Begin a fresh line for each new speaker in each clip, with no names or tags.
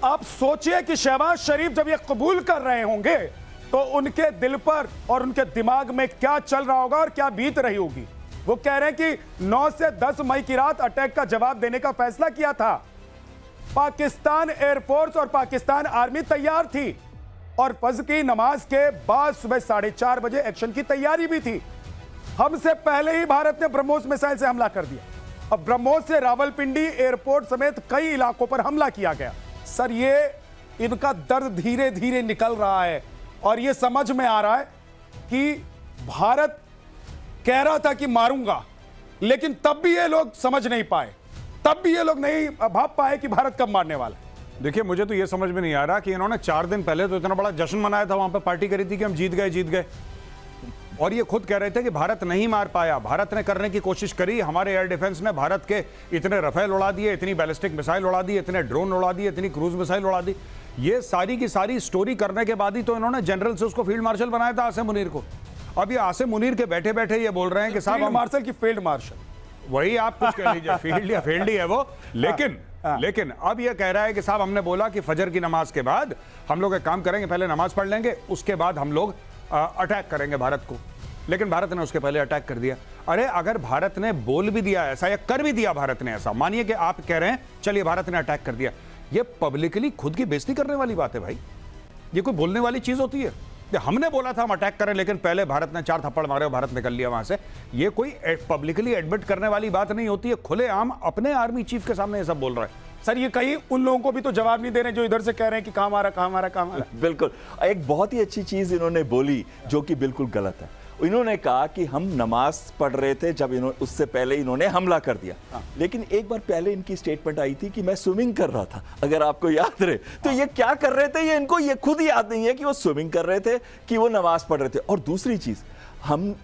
आप सोचिए कि शहबाज शरीफ जब ये कबूल कर रहे होंगे तो उनके दिल पर और उनके दिमाग में क्या चल रहा होगा और क्या बीत रही होगी। वो कह रहे हैं कि 9 से 10 मई की रात अटैक का जवाब देने का फैसला किया था। पाकिस्तान एयरफोर्स और पाकिस्तान आर्मी तैयार थी और फज्र की नमाज के बाद सुबह 4:30 बजे एक्शन की तैयारी भी थी। हमसे पहले ही भारत ने ब्रह्मोस मिसाइल से हमला कर दिया। अब ब्रह्मोस से रावलपिंडी एयरपोर्ट समेत कई इलाकों पर हमला किया गया। सर, ये इनका दर्द धीरे धीरे निकल रहा है और ये समझ में आ रहा है कि भारत कह रहा था कि मारूंगा, लेकिन तब भी ये लोग समझ नहीं पाए, तब भी ये लोग नहीं भाप पाए कि भारत कब मारने वाला है।
देखिए, मुझे तो ये समझ में नहीं आ रहा कि इन्होंने 4 दिन पहले तो इतना बड़ा जश्न मनाया था, वहां पे पार्टी करी थी कि हम जीत गए, और ये खुद कह रहे थे कि भारत नहीं मार पाया। भारत ने करने की कोशिश करी, हमारे एयर डिफेंस ने भारत के इतने रफेल उड़ा दिए, इतनी बैलिस्टिक मिसाइल उड़ा दी, इतने ड्रोन उड़ा दिए, इतनी क्रूज मिसाइल उड़ा दी। ये सारी की सारी स्टोरी करने के बाद ही तो इन्होंने जनरल से उसको फील्ड मार्शल बनाया था, आसिम मुनीर को। अब ये आसिम मुनीर के बैठे बैठे ये बोल रहे हैं कि साहब
मार्शल की फील्ड मार्शल,
वही आप कुछ कह लीजिए, फील्ड या फील्ड ही है वो। लेकिन अब ये कह रहा है कि साहब हमने बोला कि फजर की नमाज के बाद हम लोग एक काम करेंगे, पहले नमाज पढ़ लेंगे, उसके बाद हम लोग अटैक करेंगे भारत को। लेकिन भारत ने उसके पहले अटैक कर दिया। अरे अगर भारत ने बोल भी दिया ऐसा या कर भी दिया भारत ने ऐसा, मानिए कि आप कह रहे हैं चलिए भारत ने अटैक कर दिया, ये पब्लिकली खुद की बेइज्जती करने वाली बात है भाई। ये कोई बोलने वाली चीज होती है? हमने बोला था हम अटैक करें, लेकिन पहले भारत ने 4 थप्पड़ मारे और भारत निकल लिया वहां से। ये कोई पब्लिकली एडमिट करने वाली बात नहीं होती है। खुलेआम अपने आर्मी चीफ के सामने ये सब बोल रहा है।
सर, ये कहीं उन लोगों को भी तो जवाब नहीं दे रहे जो इधर से कह रहे हैं कि कहां मारा।
बिल्कुल, एक बहुत ही अच्छी चीज इन्होंने बोली जो कि बिल्कुल गलत है। इन्होंने कहा कि हम नमाज पढ़ रहे थे जब उससे पहले इन्होंने हमला कर दिया। लेकिन एक बार पहले इनकी स्टेटमेंट आई थी कि मैं स्विमिंग कर रहा था, अगर आपको याद रहे। तो ये क्या कर रहे थे, ये इनको ये खुद याद नहीं है कि वो स्विमिंग कर रहे थे कि वो नमाज पढ़ रहे थे। और दूसरी चीज,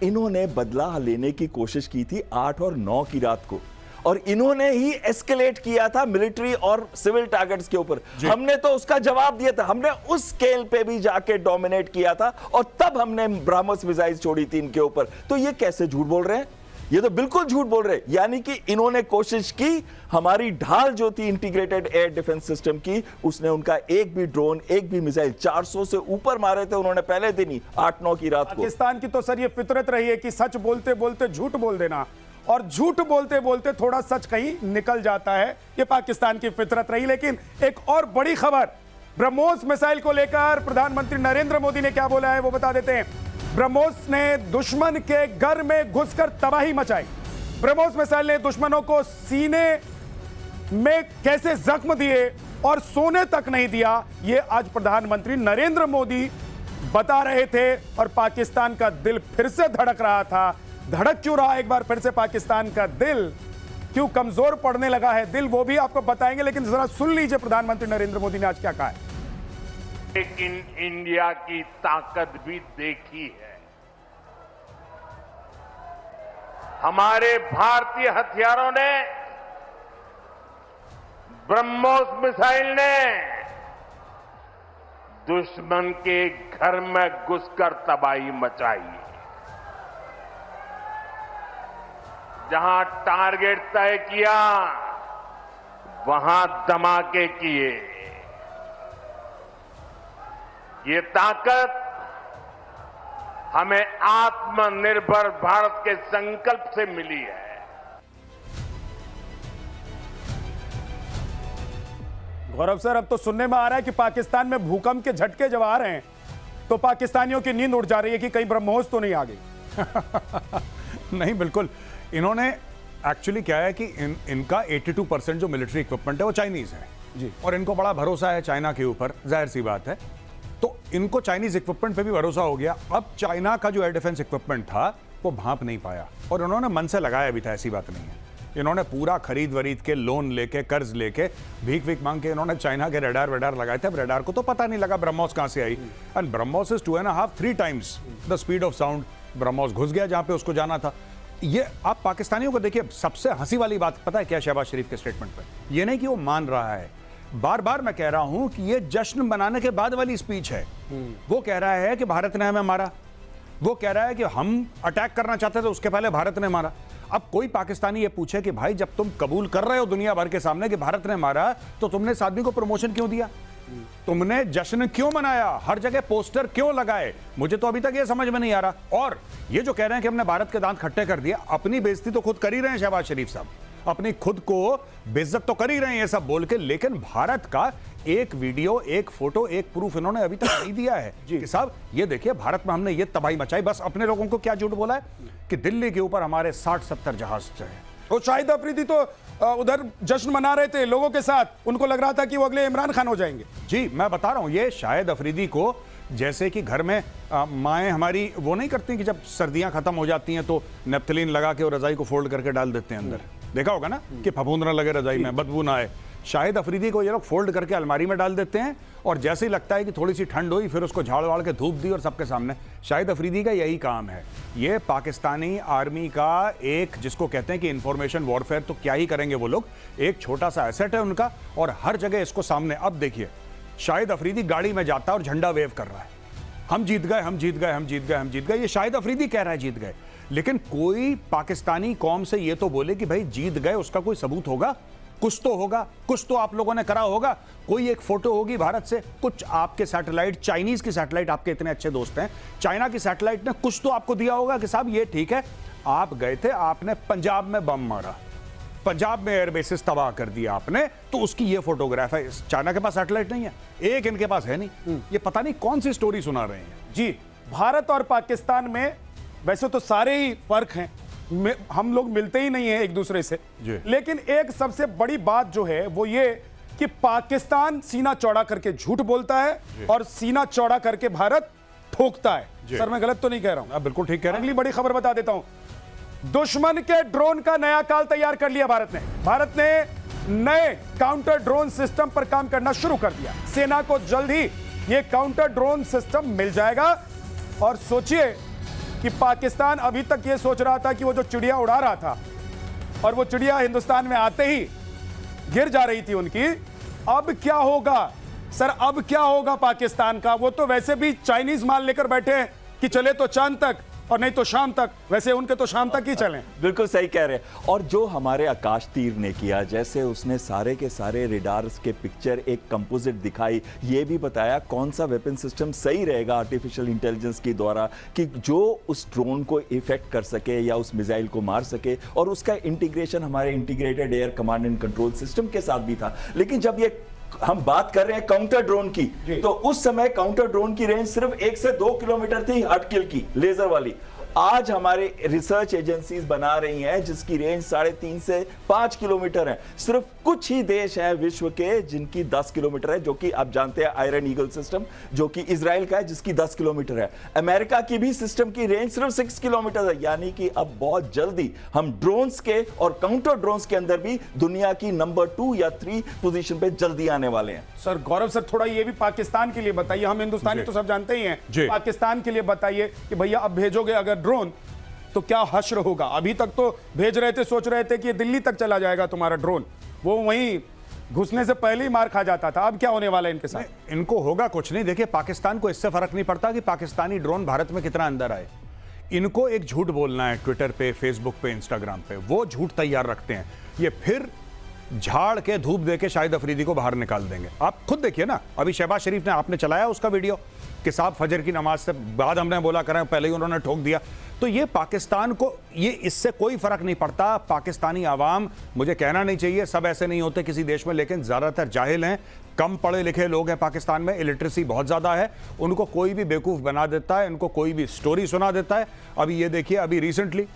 इन्होंने बदला लेने की कोशिश की थी 8 और 9 की रात को, और इन्होंने ही एस्केलेट किया था मिलिट्री और सिविल टारगेट्स के ऊपर। हमने तो उसका जवाब दिया था, हमने उस स्केल पे भी जाके डोमिनेट किया था, और तब हमने ब्रह्मोस मिसाइल छोड़ी थी इनके ऊपर। तो ये कैसे झूठ बोल रहे हैं? ये तो बिल्कुल झूठ बोल रहे हैं। यानी कि इन्होंने कोशिश की, हमारी ढाल जो थी इंटीग्रेटेड एयर डिफेंस सिस्टम की, उसने उनका एक भी ड्रोन, एक भी मिसाइल 400 से ऊपर मारे थे उन्होंने पहले दिन ही, 8-9 की रात को।
पाकिस्तान की तो सर ये फितरत रही है कि सच बोलते बोलते झूठ बोल देना, और झूठ बोलते बोलते थोड़ा सच कहीं निकल जाता है। ये पाकिस्तान की फितरत रही। लेकिन एक और बड़ी खबर, ब्रह्मोस मिसाइल को लेकर प्रधानमंत्री नरेंद्र मोदी ने क्या बोला है वो बता देते हैं। ब्रह्मोस ने दुश्मन के घर में घुसकर तबाही मचाई। ब्रह्मोस मिसाइल ने दुश्मनों को सीने में कैसे जख्म दिए और सोने तक नहीं दिया, ये आज प्रधानमंत्री नरेंद्र मोदी बता रहे थे। और पाकिस्तान का दिल फिर से धड़क रहा था। धड़क क्यों रहा एक बार फिर से पाकिस्तान का दिल, क्यों कमजोर पड़ने लगा है दिल, वो भी आपको बताएंगे। लेकिन जरा सुन लीजिए प्रधानमंत्री नरेंद्र मोदी ने आज क्या कहा है।
लेकिन इंडिया की ताकत भी देखी है। हमारे भारतीय हथियारों ने, ब्रह्मोस मिसाइल ने दुश्मन के घर में घुसकर तबाही मचाई। जहां टारगेट तय किया वहां धमाके किए। ये ताकत हमें आत्मनिर्भर भारत के संकल्प से मिली है।
गौरव सर, अब तो सुनने में आ रहा है कि पाकिस्तान में भूकंप के झटके जब आ रहे हैं तो पाकिस्तानियों की नींद उड़ जा रही है कि कहीं ब्रह्मोस तो नहीं आ गई।
नहीं, बिल्कुल। इन्होंने एक्चुअली क्या है कि इनका 82% जो मिलिट्री इक्विपमेंट है वो चाइनीज है
जी,
और इनको बड़ा भरोसा है चाइना के ऊपर, जाहिर सी बात है। तो इनको चाइनीज इक्विपमेंट पे भी भरोसा हो गया। अब चाइना का जो एयर डिफेंस इक्विपमेंट था वो भांप नहीं पाया, और उन्होंने मन से लगाया भी था, ऐसी बात नहीं है। इन्होंने पूरा खरीद वरीद के, लोन लेके, कर्ज लेके, भीख भीख मांग के इन्होंने चाइना के रडार वेडार लगाए थे। रडार को तो पता नहीं लगा ब्रह्मोस कहां से आई, and BrahMos is 2.5-3 times the speed of sound. BrahMos घुस गया जहां पे उसको जाना था। ये आप पाकिस्तानियों को देखिए, सबसे हंसी वाली बात पता है क्या शहबाज शरीफ के स्टेटमेंट पे? ये नहीं कि वो मान रहा है, बार बार मैं कह रहा हूं कि ये जश्न मनाने के बाद वाली स्पीच है। वो कह रहा है कि भारत ने हमें मारा, वो कह रहा है कि हम अटैक करना चाहते थे उसके पहले भारत ने मारा। अब कोई पाकिस्तानी ये पूछे कि भाई जब तुम कबूल कर रहे हो दुनिया भर के सामने कि भारत ने मारा, तो तुमने इस आदमी को प्रमोशन क्यों दिया? तुमने जश्न क्यों मनाया, हर जगह पोस्टर क्यों लगाए, मुझे तो अभी तक ये समझ में नहीं आ रहा। और ये जो कह रहे हैं कि हमने भारत के दांत खट्टे कर दिया, अपनी बेइज्जती तो खुद कर ही रहे हैं शहबाज शरीफ साहब, अपनी खुद को बेइज्जत तो कर ही रहे हैं ये सब बोल के, लेकिन भारत का एक वीडियो, एक फोटो, एक प्रूफ इन्होंने अभी तक नहीं दिया है कि साहब ये देखिए भारत में हमने ये तबाही मचाई। बस अपने लोगों को क्या झूठ बोला है कि दिल्ली के ऊपर हमारे 60-70 जहाज हैं।
वो शाहिद अफरीदी तो उधर जश्न मना रहे थे लोगों के साथ, उनको लग रहा था कि वो अगले इमरान खान हो जाएंगे।
जी मैं बता रहा हूं, ये शाहिद अफरीदी को जैसे कि घर में माएँ हमारी वो नहीं करती कि जब सर्दियां खत्म हो जाती हैं तो नेप्थलीन लगा के और रजाई को फोल्ड करके डाल देते हैं अंदर, देखा होगा ना कि फफूंद ना लगे रजाई में, बदबू ना आए। शाहिद अफरीदी को ये लोग फोल्ड करके अलमारी में डाल देते हैं और जैसे ही लगता है कि थोड़ी सी ठंड हुई फिर उसको झाड़ वाड़ के धूप दी और सबके सामने। शाहिद अफरीदी का यही काम है। ये पाकिस्तानी आर्मी का एक, जिसको कहते हैं कि इंफॉर्मेशन वॉरफेयर, तो क्या ही करेंगे वो लोग, एक छोटा सा एसेट है उनका और हर जगह इसको सामने। अब देखिए शाहिद अफरीदी गाड़ी में जाता है और झंडा वेव कर रहा है, हम जीत गए, हम जीत गए, हम जीत गए, हम जीत गए। ये शाहिद अफरीदी कह रहा है जीत गए, लेकिन कोई पाकिस्तानी कौम से ये तो बोले कि भाई जीत गए, उसका कोई सबूत होगा, कुछ तो होगा, कुछ तो आप लोगों ने करा होगा, कोई एक फोटो होगी भारत से, कुछ आपके सैटेलाइट, चाइनीज की सैटेलाइट, आपके इतने अच्छे दोस्त हैं, चाइना की सैटेलाइट ने कुछ तो आपको दिया होगा कि साहब ये ठीक है, आप गए थे, आपने पंजाब में बम मारा, पंजाब में एयरबेसिस तबाह कर दिया आपने, तो उसकी ये फोटोग्राफ है। चाइना के पास सैटेलाइट नहीं है, एक इनके पास है नहीं, ये पता नहीं कौन सी स्टोरी सुना रहे हैं।
जी, भारत और पाकिस्तान में वैसे तो सारे ही फर्क हैं, हम लोग मिलते ही नहीं हैं एक दूसरे से, लेकिन एक सबसे बड़ी बात जो है वो ये कि पाकिस्तान सीना चौड़ा करके झूठ बोलता है और सीना चौड़ा करके भारत ठोकता है। सर मैं गलत तो नहीं कह रहा हूं?
आप बिल्कुल ठीक कह रहे हैं।
अगली बड़ी खबर बता देता हूं, दुश्मन के ड्रोन का नया काल तैयार कर लिया भारत ने। भारत ने नए काउंटर ड्रोन सिस्टम पर काम करना शुरू कर दिया। सेना को जल्द ही यह काउंटर ड्रोन सिस्टम मिल जाएगा। और सोचिए कि पाकिस्तान अभी तक यह सोच रहा था कि वो जो चिड़िया उड़ा रहा था और वो चिड़िया हिंदुस्तान में आते ही गिर जा रही थी उनकी, अब क्या होगा सर, अब क्या होगा पाकिस्तान का? वो तो वैसे भी चाइनीज माल लेकर बैठे हैं कि चले तो चांद तक और नहीं तो शाम तक, वैसे उनके तो शाम तक ही चलें।
बिल्कुल सही कह रहे हैं। और जो हमारे आकाश तीर ने किया, जैसे उसने सारे के सारे रेडार्स के पिक्चर एक कंपोजिट दिखाई, ये भी बताया कौन सा वेपन सिस्टम सही रहेगा आर्टिफिशियल इंटेलिजेंस के द्वारा कि जो उस ड्रोन को इफेक्ट कर सके या उस मिसाइल को मार सके, और उसका इंटीग्रेशन हमारे integrated air command and control system के साथ भी था। लेकिन जब ये हम बात कर रहे हैं काउंटर ड्रोन की, तो उस समय काउंटर ड्रोन की रेंज सिर्फ 1 से 2 किलोमीटर थी, हट किल की, लेजर वाली। आज हमारे रिसर्च एजेंसीज बना रही हैं जिसकी रेंज 3.5 से 5 किलोमीटर है। सिर्फ कुछ ही देश हैं विश्व के जिनकी 10 किलोमीटर है, जो कि आप जानते हैं आयरन ईगल सिस्टम जो कि इजराइल का है, जिसकी 10 किलोमीटर है। अमेरिका की भी सिस्टम की रेंज सिर्फ 6 किलोमीटर है। यानी कि अब बहुत जल्दी हम ड्रोन्स के और काउंटर ड्रोन्स के अंदर भी दुनिया की नंबर 2 या 3 पोजीशन पे जल्दी आने वाले हैं।
सर गौरव सर, थोड़ा ये भी पाकिस्तान के लिए बताइए, हम हिंदुस्तानी तो सब जानते ही हैं, पाकिस्तान के लिए बताइए कि भैया अब भेजोगे अगर ड्रोन तो क्या हश्र होगा? अभी तक तो भेज रहे थे, सोच रहे थे कि ये दिल्ली तक चला जाएगा तुम्हारा ड्रोन, वो वहीं घुसने से पहले ही मार खा जाता था। अब क्या होने वाला है इनके साथ?
इनको होगा कुछ नहीं। देखिए पाकिस्तान को इससे फर्क नहीं पड़ता कि पाकिस्तानी ड्रोन भारत में कितना अंदर आए, इनको एक झूठ बोलना है ट्विटर पे, फेसबुक पे, इंस्टाग्राम पे, वो झूठ तैयार रखते हैं। ये फिर झाड़ के धूप देके शाहिद अफरीदी को बाहर निकाल देंगे। आप खुद देखिए ना, अभी शहबाज शरीफ ने, आपने चलाया उसका वीडियो कि साहब फजर की नमाज से बाद हमने बोला करें, पहले ही उन्होंने ठोक दिया। तो ये पाकिस्तान को, ये इससे कोई फर्क नहीं पड़ता। पाकिस्तानी आवाम, मुझे कहना नहीं चाहिए सब ऐसे नहीं होते किसी देश में, लेकिन ज्यादातर जाहिल हैं, कम पढ़े लिखे लोग हैं पाकिस्तान में, इलिटरेसी बहुत ज्यादा है, उनको कोई भी बेवकूफ बना देता है, उनको कोई भी स्टोरी सुना देता है। अभी ये देखिए, अभी रिसेंटली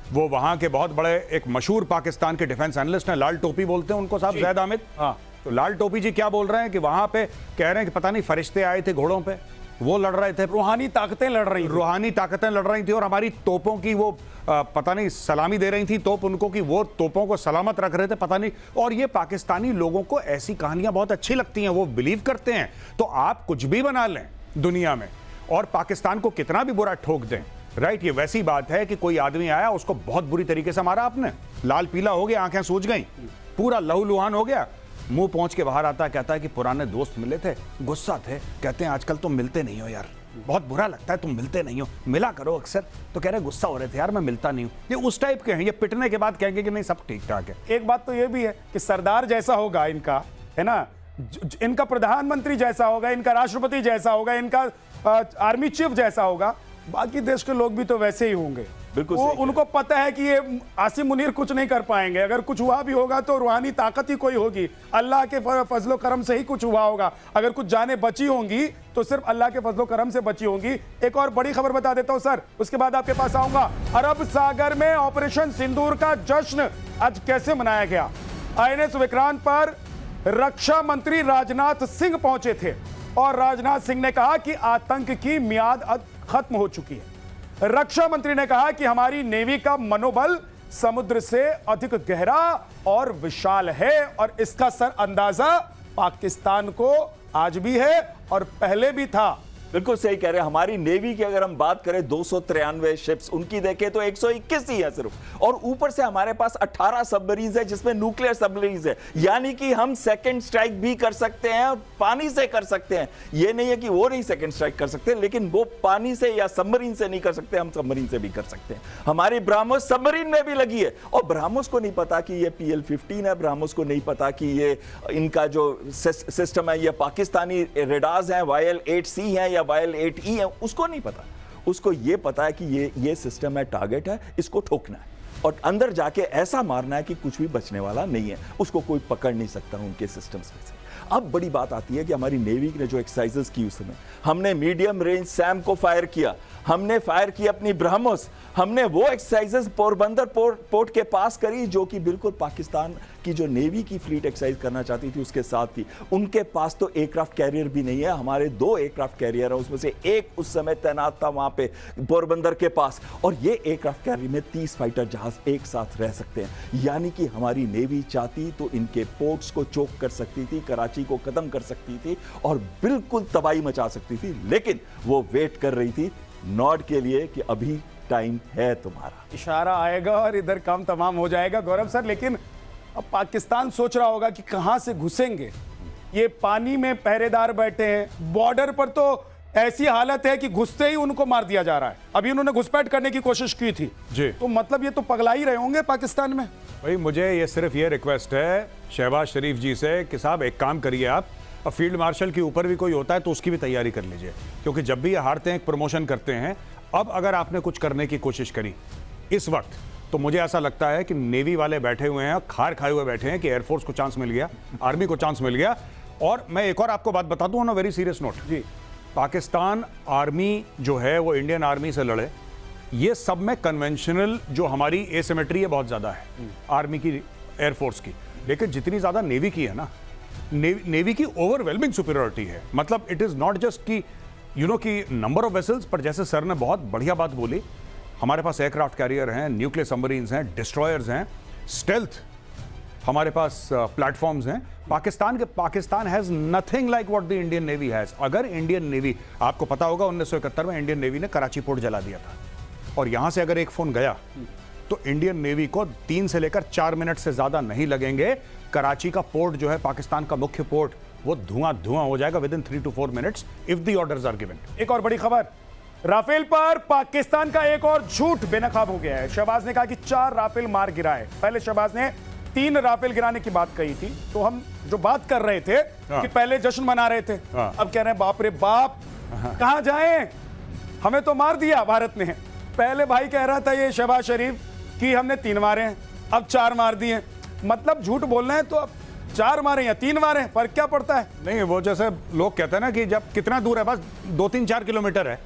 वो वहां के बहुत बड़े एक मशहूर पाकिस्तान के डिफेंस एनालिस्ट हैं, लाल टोपी बोलते हैं उनको साहब, जैद आमिद। तो लाल टोपी जी क्या बोल रहे हैं कि वहां पे कह रहे हैं कि पता नहीं फरिश्ते आए थे घोड़ों पे, वो लड़ रहे थे,
रूहानी ताकतें लड़ रही,
रूहानी ताकतें लड़ रही थी, और हमारी तोपों की वो पता नहीं सलामी दे रही थी तोप उनको, कि वो तोपों को सलामत रख रहे थे, पता नहीं। और ये पाकिस्तानी लोगों को ऐसी कहानियां बहुत अच्छी लगती हैं, वो बिलीव करते हैं। तो आप कुछ भी बना लें दुनिया में और पाकिस्तान को कितना भी बुरा ठोक दें, राइट, ये वैसी बात है कि कोई आदमी आया, उसको बहुत बुरी तरीके से मारा आपने, लाल पीला हो गया, आंखें सूज गई, पूरा लहूलुहान हो गया, मुंह पहुंच के बाहर आता है, कहता है कि पुराने दोस्त मिले थे, गुस्सा थे, कहते हैं आजकल तुम मिलते नहीं हो यार, बहुत बुरा लगता है तुम मिलते नहीं हो, मिला करो अक्सर। तो कह रहे गुस्सा हो रहे थे यार, मैं मिलता नहीं हूं। ये उस टाइप के हैं, ये पिटने के बाद कहेंगे कि नहीं सब ठीक ठाक है।
एक बात तो ये भी है कि सरदार जैसा होगा इनका, है ना, इनका प्रधानमंत्री जैसा होगा, इनका राष्ट्रपति जैसा होगा, इनका आर्मी चीफ जैसा होगा, बाकी देश के लोग भी तो वैसे ही होंगे।
बिल्कुल
वो
सही
उनको पता है कि ये आसिम मुनीर कुछ नहीं कर पाएंगे, अगर कुछ हुआ भी होगा तो रूहानी ताकत ही कोई होगी, अल्लाह के फजलो करम से ही कुछ हुआ होगा। अगर कुछ जानें बची होंगी तो सिर्फ अल्लाह के फजलो करम से बची होंगी। एक और बड़ी खबर बता देता हूं सर, उसके बाद आपके पास आऊंगा। अरब सागर में ऑपरेशन सिंदूर का जश्न आज कैसे मनाया गया? आईएनएस विक्रांत पर रक्षा मंत्री राजनाथ सिंह पहुंचे थे और राजनाथ सिंह ने कहा कि आतंक की मियाद अब खत्म हो चुकी है। रक्षा मंत्री ने कहा कि हमारी नेवी का मनोबल समुद्र से अधिक गहरा और विशाल है और इसका सर अंदाजा पाकिस्तान को आज भी है और पहले भी था।
बिल्कुल सही कह रहे हैं। हमारी नेवी की अगर हम बात करें 293 शिप्स, उनकी देखें तो 121 ही है सिर्फ, और ऊपर से हमारे पास 18 सबमरीन्स है जिसमें न्यूक्लियर सबमरीन्स है, यानी कि हम सेकंड स्ट्राइक भी कर सकते हैं और पानी से कर सकते हैं। ये नहीं है कि वो नहीं सेकंड स्ट्राइक कर सकते, लेकिन वो पानी से या सबमरीन से नहीं कर सकते, हम सबमरीन से भी कर सकते हैं। हमारी ब्रह्मोस सबमरीन में भी लगी है और ब्रह्मोस को नहीं पता कि ये PL-15 है, ब्रह्मोस को नहीं पता कि ये इनका जो सिस्टम है ये पाकिस्तानी रेडार्स हैं, YL-8C है या YL-8E है, उसको नहीं पता। उसको ये पता है कि ये सिस्टम है, टारगेट है, इसको ठोकना है और अंदर जाके ऐसा मारना है कि कुछ भी बचने वाला नहीं है, उसको कोई पकड़ नहीं सकता उनके सिस्टम्स में से। अब बड़ी बात आती है कि हमारी नेवी ने जो एक्सरसाइजेस की उस समय, हमने मीडियम रेंज सैम को फायर किया, हमने फायर की अपनी ब्रह्मोस, हमने वो एक्सरसाइजेस पोरबंदर पोर्ट के पास करी जो कि बिल्कुल पाकिस्तान की जो नेवी की फ्लीट एक्सरसाइज करना चाहती थी उसके साथ थी। उनके पास तो एयरक्राफ्ट कैरियर भी नहीं है, हमारे 2 एयरक्राफ्ट कैरियर है, उसमें से एक उस समय तैनात था वहां पे पोरबंदर के पास, और ये एयरक्राफ्ट कैरियर में 30 फाइटर जहाज एक साथ रह सकते हैं। यानी कि हमारी नेवी चाहती तो इनके पोर्ट्स को चोक कर सकती थी, कराची को खत्म कर सकती थी और बिल्कुल तबाही मचा सकती थी, लेकिन वो वेट कर रही थी नॉड के लिए कि अभी टाइम है तुम्हारा।
इशारा आएगा और इधर काम तमाम हो जाएगा गौरव सर। लेकिन अब पाकिस्तान सोच रहा होगा कि कहां से घुसेंगे, ये पानी में पहरेदार बैठे हैं, बॉर्डर पर तो ऐसी हालत है कि घुसते ही उनको मार दिया जा रहा है। अभी उन्होंने घुसपैठ करने की कोशिश की थी
जी,
तो मतलब ये तो पगला ही रहे होंगे पाकिस्तान में।
भाई मुझे ये सिर्फ ये रिक्वेस्ट है शहबाज शरीफ जी से कि साहब एक काम करिए आप, अब फील्ड मार्शल के ऊपर भी कोई होता है तो उसकी भी तैयारी कर लीजिए, क्योंकि जब भी ये हारते हैं एक प्रमोशन करते हैं। अब अगर आपने कुछ करने की कोशिश करी इस वक्त तो मुझे ऐसा लगता है कि नेवी वाले बैठे हुए हैं, खार खाए हुए बैठे हैं कि एयरफोर्स को चांस मिल गया, आर्मी को चांस मिल गया। और मैं एक और आपको बात बता दूं on a very serious note जी, पाकिस्तान आर्मी जो है वो इंडियन आर्मी से लड़े, ये सब में कन्वेंशनल जो हमारी एसिमेट्री है बहुत ज़्यादा है आर्मी की, एयरफोर्स की, लेकिन जितनी ज़्यादा नेवी की है ना, नेवी की ओवरवेलमिंग सुपीरियरिटी है। मतलब इट इज़ नॉट जस्ट कि कि नंबर ऑफ वेसल्स, पर जैसे सर ने बहुत बढ़िया बात बोली, हमारे पास एयरक्राफ्ट कैरियर हैं, न्यूक्लियर सबमरीन्स हैं, डिस्ट्रॉयर्स हैं, स्टेल्थ हमारे पास प्लेटफॉर्म्स हैं। Pakistan has nothing like what the Indian navy has. अगर इंडियन नेवी, आपको पता होगा 1971 में इंडियन नेवी ने कराची पोर्ट जला दिया था, और यहां से अगर एक फोन गया तो इंडियन नेवी को 3 से लेकर 4 मिनट से ज्यादा नहीं लगेंगे। कराची का पोर्ट जो है पाकिस्तान का मुख्य पोर्ट, वो धुआं हो जाएगा within 3 to 4 minutes if the orders are given.
एक और बड़ी खबर, राफेल पर पाकिस्तान का एक और झूठ बेनकाब हो गया है। शहबाज ने कहा कि 4 राफेल मार गिराए। पहले शहबाज ने 3 राफेल गिराने की बात कही थी, तो हम जो बात कर रहे थे कि पहले जश्न मना रहे थे, अब कह रहे हैं बाप रे बाप कहां जाएं, हमें तो मार दिया भारत ने। पहले भाई कह रहा था ये शहबाज शरीफ कि हमने 3 मारे हैं, अब 4 मार दिए। मतलब झूठ बोलना है तो अब 4 मारे या 3 मारे, फर्क क्या पड़ता है?
नहीं, वो जैसे लोग कहते हैं ना कि जब कितना दूर है, बस 2-3-4 किलोमीटर है,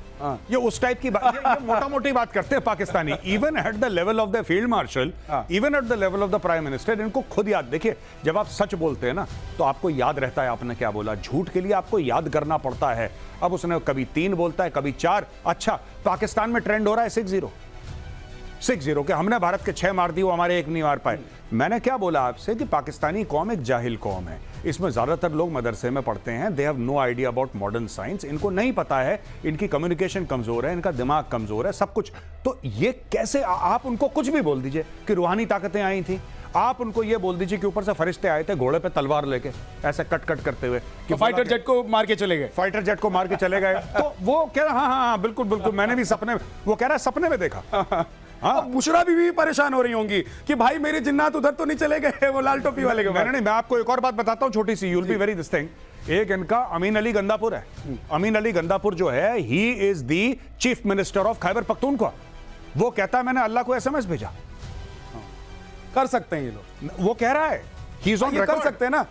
ये उस टाइप की बात, ये मोटा मोटी बात करते हैं Pakistani. Even at the level of the field marshal, even at the level of the prime minister, इनको खुद याद, देखिए जब आप सच बोलते हैं ना तो आपको याद रहता है आपने क्या बोला। झूठ के लिए आपको याद करना पड़ता है। अब उसने कभी 3 बोलता है, कभी 4। अच्छा, पाकिस्तान में ट्रेंड हो रहा है 6-0 के, हमने भारत के 6 मार दी, वो हमारे 1 नहीं मार पाए। मैंने क्या बोला आपसे कि पाकिस्तानी कौम एक जाहिल कौम है, इसमें ज्यादातर लोग मदरसे में पढ़ते हैं, they have no idea about modern science, इनको नहीं पता है, इनकी कम्युनिकेशन कमजोर है, इनका दिमाग कमजोर है, सब कुछ। तो ये कैसे आप उनको कुछ भी बोल दीजिए कि रूहानी ताकतें आई थी, आप उनको ये बोल दीजिए कि ऊपर से फरिश्ते आए थे घोड़े पे तलवार लेके ऐसे कट करते हुए कि
फाइटर जेट को मार के चले गए,
फाइटर जेट को मार के चले गए। तो वो कह रहा हाँ बिल्कुल, मैंने भी सपने, वो कह रहा है सपने में देखा। हाँ।
अब बुशरा भी परेशान हो रही होंगी कि भाई मेरे जिन्नात उधर तो नहीं चले गए वो लाल टोपी वाले के बाद।
नहीं, मैं आपको एक और बात बताता हूं छोटी सी, you'll be very this thing. एक इनका अमीन अली गंदापुर है। अमीन अली गंदापुर जो है, he is the chief minister of Khyber Pakhtunkhwa. वो कहता है मैंने अल्लाह को एसएमएस भेजा।
कर सकते हैं ये लोग,
वो कह रहा है ही इज ऑन
ये कर
रिकॉर्ड।
सकते हैं ना,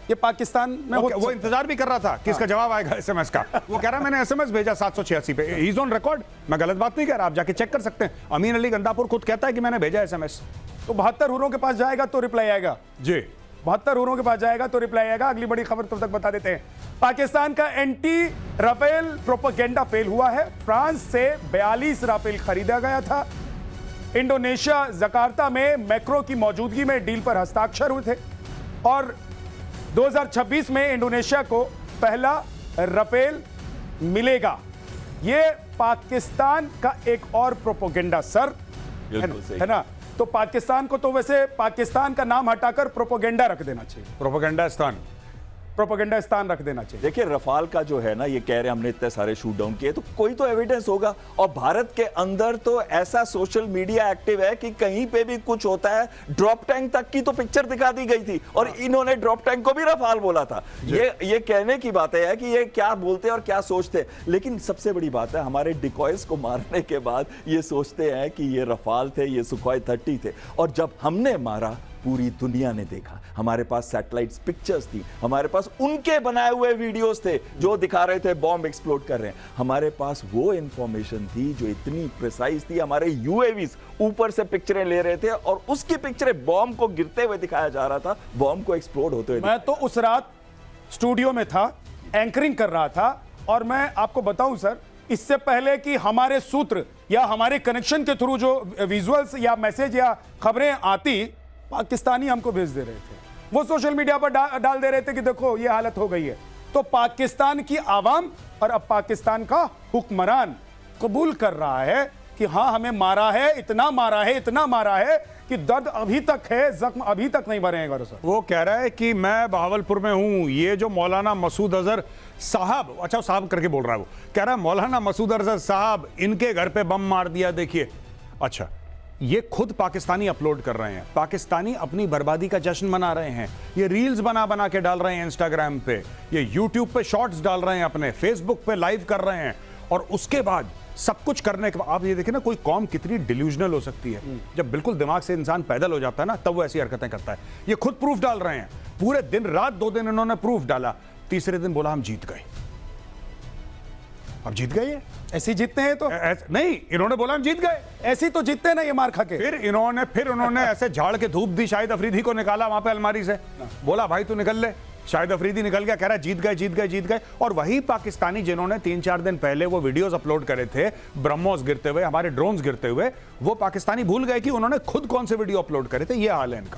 ये पाकिस्तान में
वो इंतजार भी कर रहा था कि इसका जवाब आएगा एसएमएस का। वो कह रहा है मैंने एसएमएस भेजा 786 पे। ही इज ऑन रिकॉर्ड, मैं गलत बात नहीं कह रहा, आप जाके चेक कर सकते हैं। अमीन अली गंदापुर खुद कहता है कि मैंने भेजा एसएमएस।
तो 72 हुरों के पास जाएगा तो रिप्लाई आएगा
जी,
72 हुरों के पास जाएगा तो रिप्लाई आएगा। अगली बड़ी खबर तब तक बता देते हैं। पाकिस्तान का एंटी राफेल प्रोपेगेंडा फेल हुआ है। फ्रांस से 42 राफेल खरीदा गया था। इंडोनेशिया जकार्ता में मैक्रो की मौजूदगी में डील पर हस्ताक्षर हुए थे और 2026 में इंडोनेशिया को पहला राफेल मिलेगा। ये पाकिस्तान का एक और प्रोपेगेंडा सर
बिल्कुल सही।
है ना। तो पाकिस्तान को तो वैसे पाकिस्तान का नाम हटाकर प्रोपेगेंडा रख देना चाहिए,
प्रोपेगेंडा स्थान,
प्रोपेगेंडा स्थान रख देना चाहिए।
देखिए रफाल का जो है ना, ये कह रहे हैं हमने इतने सारे शूट डाउन किए, तो कोई तो एविडेंस होगा। और भारत के अंदर तो ऐसा सोशल मीडिया एक्टिव है कि कहीं पे भी कुछ होता है, ड्रॉप टैंक तक की तो पिक्चर दिखा दी गई थी और इन्होंने ड्रॉप टैंक को भी रफाल बोला था। ये कहने की बात है कि ये क्या बोलते हैं और क्या सोचते हैं। लेकिन सबसे बड़ी बात है, हमारे डिकॉयज को मारने के बाद ये सोचते हैं कि ये रफाल थे, ये सुखोई 30 थे। और जब हमने मारा पूरी दुनिया ने देखा, हमारे पास सैटेलाइट्स पिक्चर्स थी, हमारे पास उनके बनाए हुए वीडियोस थे जो दिखा रहे थे बॉम्ब एक्सप्लोड कर रहे हैं। हमारे पास वो इंफॉर्मेशन थी जो इतनी प्रिसाइज थी। हमारे यूएवीज ऊपर से पिक्चरें ले रहे थे और उसकी पिक्चरें बॉम्ब को गिरते हुए दिखाया जा रहा था, बॉम्ब को एक्सप्लोड होते हुए।
मैं तो उस रात स्टूडियो में था, एंकरिंग कर रहा था और मैं आपको बताऊं सर, इससे पहले कि हमारे सूत्र या हमारे कनेक्शन के थ्रू जो विजुअल्स या मैसेज या खबरें आती, पाकिस्तानी हमको भेज दे रहे थे। वो सोशल मीडिया पर डाल दे रहे थे कि देखो ये हालत हो गई है। तो पाकिस्तान की आवाम और अब पाकिस्तान का हुक्मरान कबूल कर रहा है कि हाँ हमें मारा है, इतना मारा है, इतना मारा है कि दर्द अभी तक है, जख्म अभी तक नहीं भरे हैं सर।
वो कह रहा है कि मैं बहावलपुर में हूं, ये जो मौलाना मसूद अजहर साहब, अच्छा साहब करके बोल रहा है, वो कह रहा है मौलाना मसूद अजहर साहब इनके घर पे बम मार दिया देखिए। अच्छा, ये खुद पाकिस्तानी अपलोड कर रहे हैं, पाकिस्तानी अपनी बर्बादी का जश्न मना रहे हैं। ये रील्स बना बना के डाल रहे हैं इंस्टाग्राम पे, ये यूट्यूब पे शॉर्ट्स डाल रहे हैं, अपने फेसबुक पे लाइव कर रहे हैं। और उसके बाद सब कुछ करने के बाद आप ये देखिए ना, कोई कौम कितनी डिल्यूजनल हो सकती है। जब बिल्कुल दिमाग से इंसान पैदल हो जाता है ना, तब वो ऐसी हरकतें करता है। ये खुद प्रूफ डाल रहे हैं, पूरे दिन रात 2 दिन इन्होंने प्रूफ डाला, तीसरे दिन बोला हम जीत गए। अब जीत गए,
ऐसे जीतते हैं तो
नहीं, इन्होंने बोला हम जीत गए,
ऐसी तो जीतते हैं ना ये मार खा के।
फिर इन्होंने ऐसे झाड़ के धूप दी, शाहिद अफरीदी को निकाला वहां पे अलमारी से, बोला भाई तू निकल ले। शाहिद अफरीदी निकल गया, कह रहा है जीत गए जीत गए जीत गए। और वही पाकिस्तानी जिन्होंने 3-4 दिन पहले वो वीडियोस अपलोड करे थे ब्रह्मोस गिरते हुए, हमारे ड्रोन्स गिरते हुए, वो पाकिस्तानी भूल गए कि उन्होंने खुद कौन से वीडियो अपलोड करे थे। ये हाल है इनका।